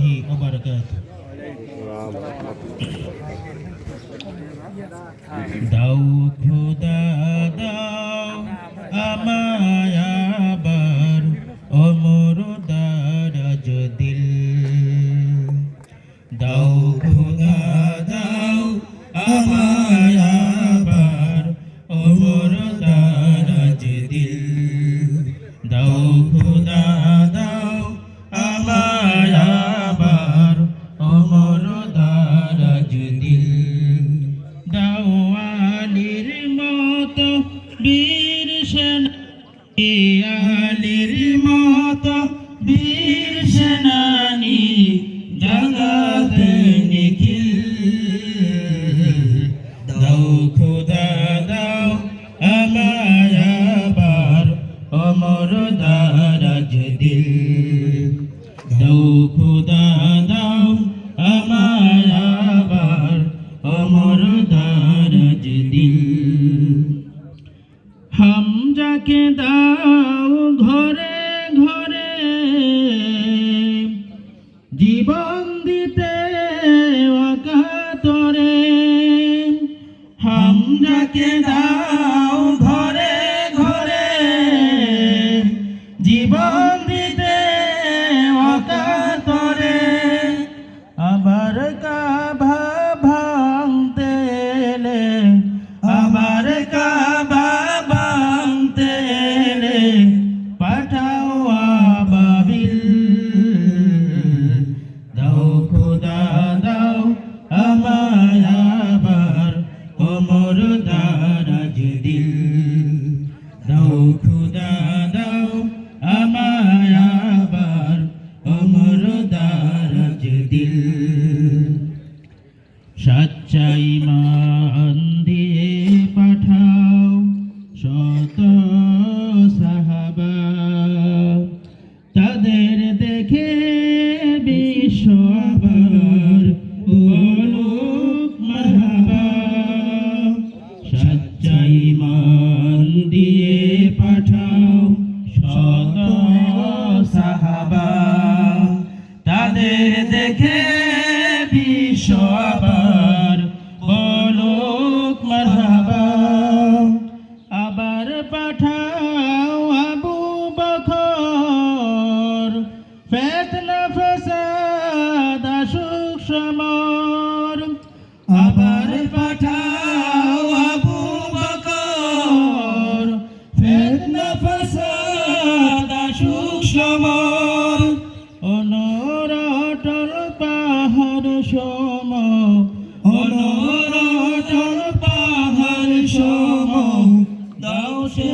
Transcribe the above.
রহমতুল্লাহি ওয়া বারাকাতুহু। দাও খোদা দাও আমায় আবার অমর দারাজ দিল। দাও খোদা দাও আমায় আবার অমর দারাজ দিল। দাও খোদা দাও আমায় আবার অমর দারাজ দিল। দাও আলীর মতো বীর সেনানী, আলীর মতো বীর সেনানী জাগাতে নিখিল। দাও খোদা দাও আমায় আবার অমর দারাজ দিল। দাও খোদা দাও আমায় আবার অমর দারাজ দিল। হামজাকে দাও ঘরে ঘরে জীবন দিতে অকাতরে। হামজাকে দাও ঘরে ঘরে জীবন দিতে অকাতরে। আবার কাবা ভাঙতে এলে, আবার কাবা ভাঙতে এলে পাঠাও আবাবিল। দাও খোদা দাও আমায় আবার অমর দারাজ দিল। দাও খোদা দাও আমায় আবার অমর দারাজ দিল। সচ্চা ঈমান দিয়ে পাঠাও শত সাহাবা, তাদের দেখে বিশ্ব আবার বলুক মারহাবা। সচ্চা ঈমান দিয়ে পাঠাও শত সাহাবা, তাদের দেখে বিশ্ব আবার বলুক মারহাবা। আবার পাঠাও আবু বকর, ফিতনা ফাসাদ আসুক সমর। আবার পাঠাও আবু বকর, ফিতনা ফাসাদ আসুক সমর। অনর অটল পাহাড় সম, অনর অটল পাহাড় সম দাও সে